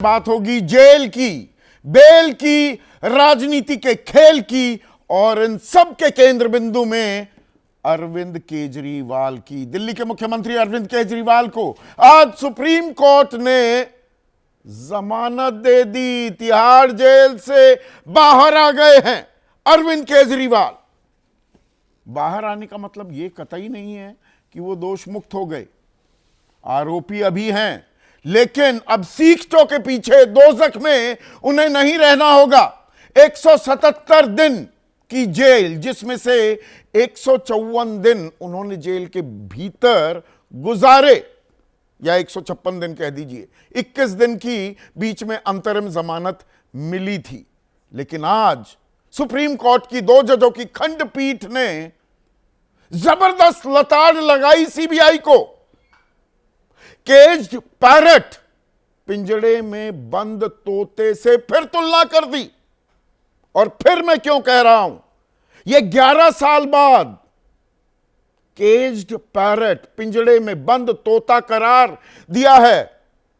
बात होगी जेल की, बेल की, राजनीति के खेल की और इन सब के केंद्र बिंदु में अरविंद केजरीवाल की। दिल्ली के मुख्यमंत्री अरविंद केजरीवाल को आज सुप्रीम कोर्ट ने जमानत दे दी। तिहाड़ जेल से बाहर आ गए हैं अरविंद केजरीवाल। बाहर आने का मतलब यह कतई नहीं है कि वो दोष मुक्त हो गए, आरोपी अभी हैं, लेकिन अब सीखचों के पीछे दोजख में उन्हें नहीं रहना होगा। 177 दिन की जेल, जिसमें से 154 दिन उन्होंने जेल के भीतर गुजारे, या 156 दिन कह दीजिए, 21 दिन की बीच में अंतरिम जमानत मिली थी। लेकिन आज सुप्रीम कोर्ट की 2 जजों की खंडपीठ ने जबरदस्त लताड़ लगाई सीबीआई को। केज्ड पैरट, पिंजड़े में बंद तोते से फिर तुलना कर दी। और फिर मैं क्यों कह रहा हूं, यह 11 साल बाद केज्ड पैरट, पिंजड़े में बंद तोता करार दिया है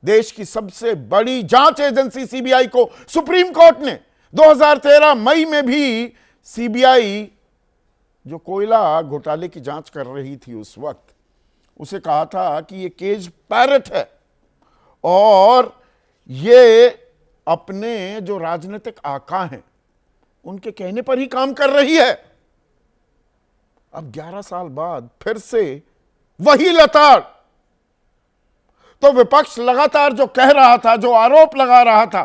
देश की सबसे बड़ी जांच एजेंसी सीबीआई को सुप्रीम कोर्ट ने। 2013 मई में भी सीबीआई जो कोयला घोटाले की जांच कर रही थी उस वक्त, उसे कहा था कि ये केज पैरट है और ये अपने जो राजनीतिक आका हैं उनके कहने पर ही काम कर रही है। अब 11 साल बाद फिर से वही लताड़। तो विपक्ष लगातार जो कह रहा था, जो आरोप लगा रहा था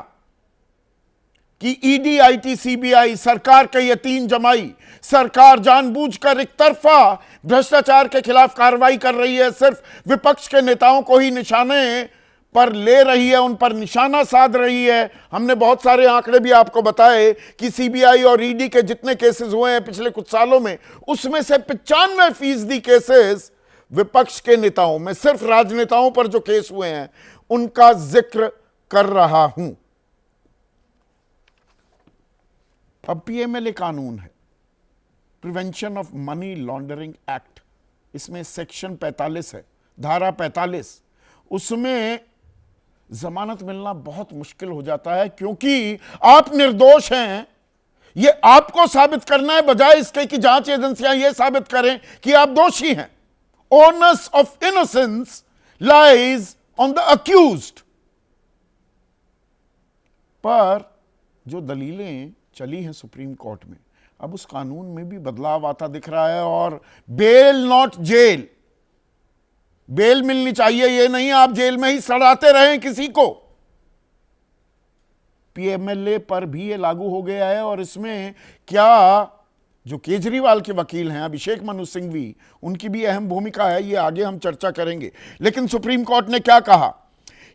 कि ईडी, आईटी, सीबीआई सरकार के यतीम जमाई, सरकार जानबूझकर एक तरफा भ्रष्टाचार के खिलाफ कार्रवाई कर रही है, सिर्फ विपक्ष के नेताओं को ही निशाने पर ले रही है, उन पर निशाना साध रही है। हमने बहुत सारे आंकड़े भी आपको बताए कि सीबीआई और ईडी के जितने केसेस हुए हैं पिछले कुछ सालों में, उसमें से 95% केसेस विपक्ष के नेताओं में, सिर्फ राजनेताओं पर जो केस हुए हैं उनका जिक्र कर रहा हूं। अब पीएमएलए कानून है, prevention of money laundering act, इसमें सेक्शन 45 है, धारा 45। उसमें जमानत मिलना बहुत मुश्किल हो जाता है, क्योंकि आप निर्दोष हैं यह आपको साबित करना है, बजाय इसके कि जांच एजेंसियां यह साबित करें कि आप दोषी हैं। Onus of innocence lies on the accused. पर जो दलीलें चली हैं सुप्रीम कोर्ट में, अब उस कानून में भी बदलाव आता दिख रहा है। और बेल नॉट जेल, बेल मिलनी चाहिए, ये नहीं आप जेल में ही सड़ाते रहें किसी को। पीएमएलए पर भी ये लागू हो गया है। और इसमें क्या जो केजरीवाल के वकील हैं अभिषेक मनु सिंघवी, उनकी भी अहम भूमिका है, ये आगे हम चर्चा करेंगे। लेकिन सुप्रीम कोर्ट ने क्या कहा,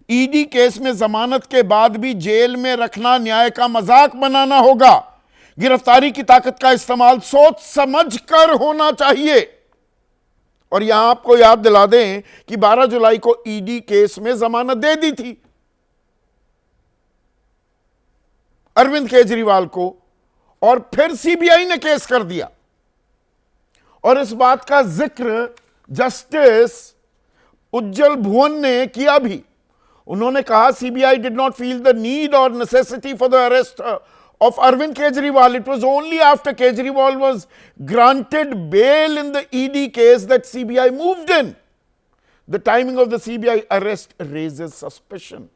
ईडी केस में जमानत के बाद भी जेल में रखना न्याय का मजाक बनाना होगा। गिरफ्तारी की ताकत का इस्तेमाल सोच समझ कर होना चाहिए। और यहां आपको याद दिला दें कि 12 जुलाई को ईडी केस में जमानत दे दी थी अरविंद केजरीवाल को, और फिर सीबीआई ने केस कर दिया। और इस बात का जिक्र जस्टिस उज्जवल भुवन ने किया भी। उन्होंने कहा, CBI did not feel the need और necessity for the arrest of Arvind Kejriwal. It was only after Kejriwal was granted bail in the ED case that CBI moved in. The timing of the CBI arrest raises suspicion.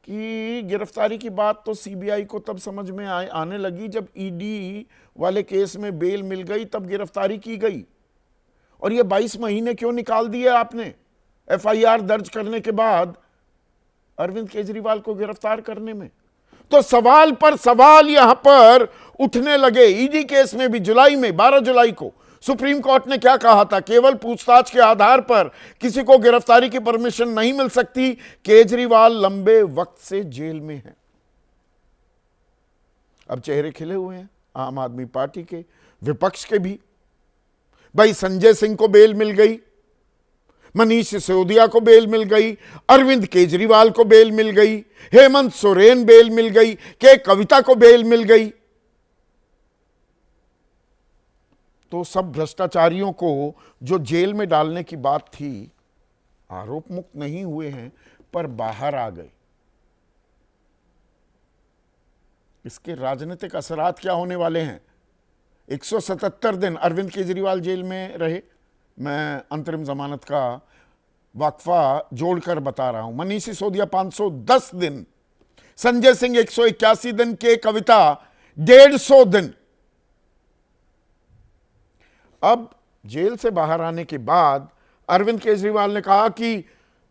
कि गिरफ्तारी की बात तो CBI को तब समझ में आने लगी जब ईडी वाले केस में बेल मिल गई, तब गिरफ्तारी की गई। और ये 22 महीने क्यों निकाल दिए आपने एफआईआर दर्ज करने के बाद अरविंद केजरीवाल को गिरफ्तार करने में? तो सवाल पर सवाल यहां पर उठने लगे। ईडी केस में भी जुलाई में, 12 जुलाई को सुप्रीम कोर्ट ने क्या कहा था, केवल पूछताछ के आधार पर किसी को गिरफ्तारी की परमिशन नहीं मिल सकती। केजरीवाल लंबे वक्त से जेल में हैं। अब चेहरे खिले हुए हैं आम आदमी पार्टी के, विपक्ष के भी। भाई संजय सिंह को बेल मिल गई, मनीष सिसोदिया को बेल मिल गई, अरविंद केजरीवाल को बेल मिल गई, हेमंत सोरेन बेल मिल गई, के कविता को बेल मिल गई। तो सब भ्रष्टाचारियों को जो जेल में डालने की बात थी, आरोप मुक्त नहीं हुए हैं, पर बाहर आ गए। इसके राजनीतिक असरात क्या होने वाले हैं? 177 दिन अरविंद केजरीवाल जेल में रहे। मैं अंतरिम जमानत का वक्फा जोड़कर बता रहा हूं। मनीष सिसोदिया 510 दिन, संजय सिंह 181 दिन, के कविता 150 दिन। अब जेल से बाहर आने के बाद अरविंद केजरीवाल ने कहा कि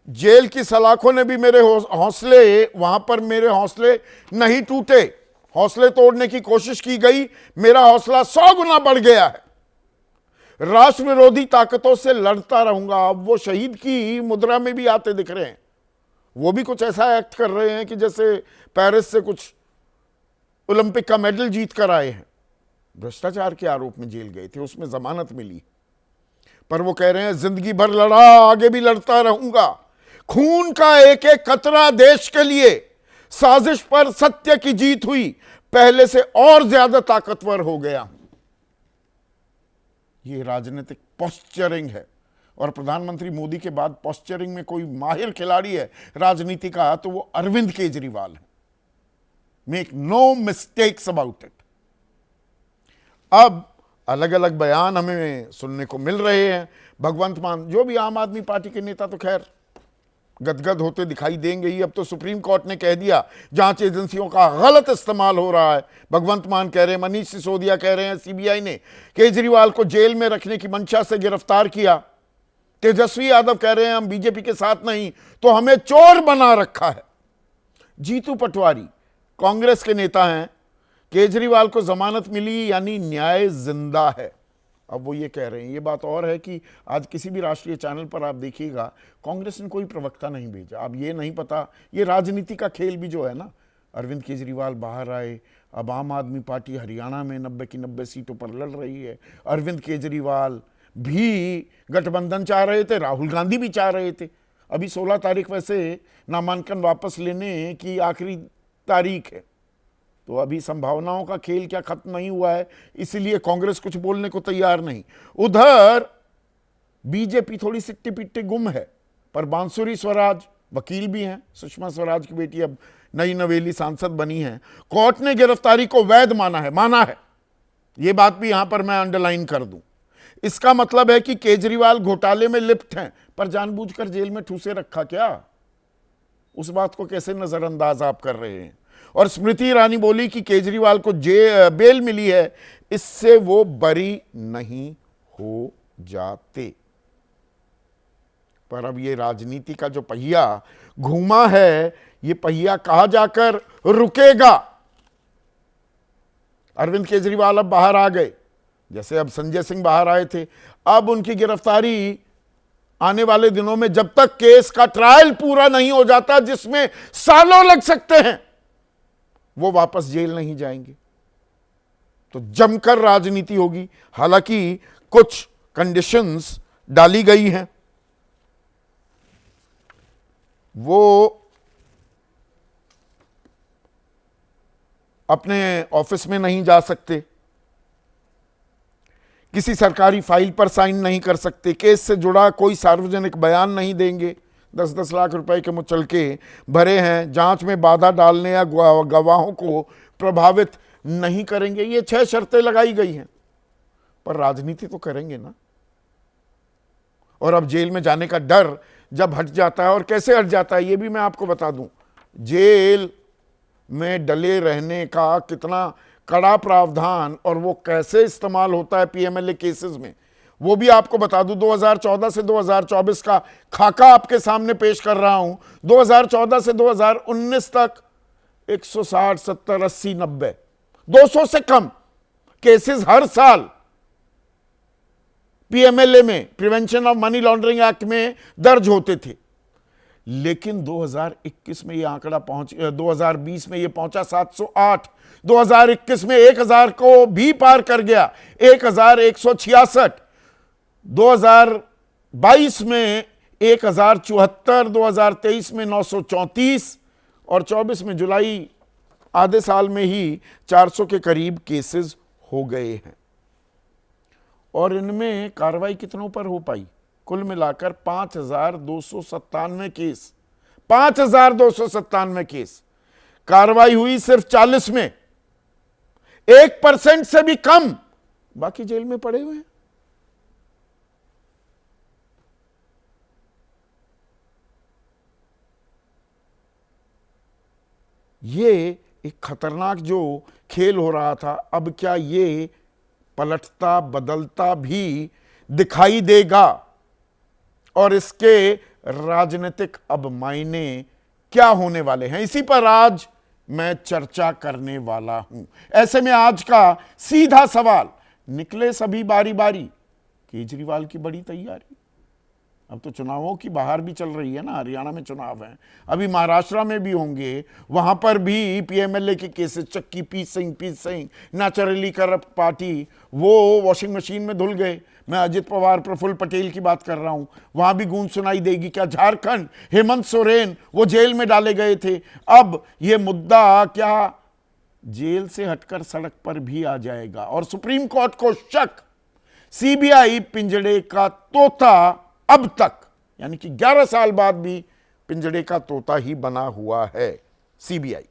जेल की सलाखों ने भी मेरे हौसले, वहां पर मेरे हौसले नहीं टूटे, हौसले तोड़ने की कोशिश की गई, मेरा हौसला 100 गुना बढ़ गया है, राष्ट्र विरोधी ताकतों से लड़ता रहूंगा। अब वो शहीद की मुद्रा में भी आते दिख रहे हैं। वो भी कुछ ऐसा एक्ट कर रहे हैं कि जैसे पेरिस से कुछ ओलंपिक का मेडल जीत कर आए हैं। भ्रष्टाचार के आरोप में जेल गए थे, उसमें जमानत मिली, पर वो कह रहे हैं जिंदगी भर लड़ा, आगे भी लड़ता रहूंगा, खून का एक एक कतरा देश के लिए, साजिश पर सत्य की जीत हुई, पहले से और ज्यादा ताकतवर हो गया। ये राजनीतिक पोस्चरिंग है, और प्रधानमंत्री मोदी के बाद पोस्चरिंग में कोई माहिर खिलाड़ी है राजनीति का तो वो अरविंद केजरीवाल है। Make no mistakes about it. अब अलग अलग बयान हमें सुनने को मिल रहे हैं। भगवंत मान, जो भी आम आदमी पार्टी के नेता, तो खैर गदगद होते दिखाई देंगे ही। अब तो सुप्रीम कोर्ट ने कह दिया जांच एजेंसियों का गलत इस्तेमाल हो रहा है। भगवंत मान कह रहे हैं, मनीष सिसोदिया कह रहे हैं, सीबीआई ने केजरीवाल को जेल में रखने की मंशा से गिरफ्तार किया। तेजस्वी यादव कह रहे हैं हम बीजेपी के साथ नहीं तो हमें चोर बना रखा है। जीतू पटवारी कांग्रेस के नेता हैं, केजरीवाल को जमानत मिली यानी न्याय जिंदा है। अब वो ये कह रहे हैं। ये बात और है कि आज किसी भी राष्ट्रीय चैनल पर आप देखिएगा, कांग्रेस ने कोई प्रवक्ता नहीं भेजा। अब ये नहीं पता, ये राजनीति का खेल भी जो है ना, अरविंद केजरीवाल बाहर आए, अब आम आदमी पार्टी हरियाणा में 90 की 90 सीटों पर लड़ रही है। अरविंद केजरीवाल भी गठबंधन चाह रहे थे, राहुल गांधी भी चाह रहे थे। अभी 16 तारीख वैसे नामांकन वापस लेने की आखिरी तारीख है, तो अभी संभावनाओं का खेल क्या खत्म नहीं हुआ है, इसलिए कांग्रेस कुछ बोलने को तैयार नहीं। उधर बीजेपी थोड़ी सिट्टी पिट्टी गुम है, पर बांसुरी स्वराज वकील भी हैं, सुषमा स्वराज की बेटी अब नई नवेली सांसद बनी है। कोर्ट ने गिरफ्तारी को वैध माना है। यह बात भी यहां पर मैं अंडरलाइन कर दूं। इसका मतलब है कि केजरीवाल घोटाले में लिप्त हैं, पर जानबूझकर जेल में ठूसे रखा क्या? उस बात को कैसे नजरअंदाज आप कर रहे हैं? और स्मृति ईरानी बोली कि केजरीवाल को बेल मिली है, इससे वो बरी नहीं हो जाते। पर अब ये राजनीति का जो पहिया घूमा है, ये पहिया कहां जाकर रुकेगा? अरविंद केजरीवाल अब बाहर आ गए, जैसे अब संजय सिंह बाहर आए थे। अब उनकी गिरफ्तारी आने वाले दिनों में, जब तक केस का ट्रायल पूरा नहीं हो जाता, जिसमें सालों लग सकते हैं, वो वापस जेल नहीं जाएंगे। तो जमकर राजनीति होगी। हालांकि कुछ कंडीशंस डाली गई हैं। वो अपने ऑफिस में नहीं जा सकते, किसी सरकारी फाइल पर साइन नहीं कर सकते, केस से जुड़ा कोई सार्वजनिक बयान नहीं देंगे, 10-10 लाख रुपए के मुचलके भरे हैं, जांच में बाधा डालने या गवाहों को प्रभावित नहीं करेंगे। ये 6 शर्तें लगाई गई हैं, पर राजनीति तो करेंगे ना। और अब जेल में जाने का डर जब हट जाता है, और कैसे हट जाता है ये भी मैं आपको बता दूं। जेल में डले रहने का कितना कड़ा प्रावधान और वो कैसे इस्तेमाल होता है पीएमएलए केसेस में, वो भी आपको बता दूं। 2014 से 2024 का खाका आपके सामने पेश कर रहा हूं। 2014 से 2019 तक 160, 70, 80, 90, 200 से कम केसेस हर साल पीएमएलए में, prevention of money laundering act में दर्ज होते थे। लेकिन 2021 में यह आंकड़ा 2020 में यह पहुंचा 708, 2021 में 1000 को भी पार कर गया, 1166, 2022 में 1074, 2023 में 934 और 24 में जुलाई आधे साल में ही 400 के करीब केसेस हो गए हैं। और इनमें कार्रवाई कितनों पर हो पाई? कुल मिलाकर 5297 केस 5297 केस, कार्रवाई हुई सिर्फ 40 में, 1% से भी कम, बाकी जेल में पड़े हुए हैं। ये एक खतरनाक जो खेल हो रहा था, अब क्या ये पलटता बदलता भी दिखाई देगा, और इसके राजनीतिक अब मायने क्या होने वाले हैं, इसी पर आज मैं चर्चा करने वाला हूं। ऐसे में आज का सीधा सवाल, निकले सभी बारी बारी, केजरीवाल की बड़ी तैयारी। अब तो चुनावों की बाहर भी चल रही है ना, हरियाणा में चुनाव है, अभी महाराष्ट्र में भी होंगे, वहां पर भी पीएमएलए के केसेस, चक्की पीस सिंह नेचुरली करप्ट पार्टी, वो वॉशिंग मशीन में धुल गए। मैं अजित पवार, प्रफुल्ल पटेल की बात कर रहा हूं, वहां भी गूंज सुनाई देगी। क्या झारखंड, हेमंत सोरेन, वो जेल में डाले गए थे, अब ये मुद्दा क्या जेल से हटकर सड़क पर भी आ जाएगा? और सुप्रीम कोर्ट को शक, सीबीआई पिंजड़े का तोता अब तक, यानी कि 11 साल बाद भी पिंजड़े का तोता ही बना हुआ है सीबीआई।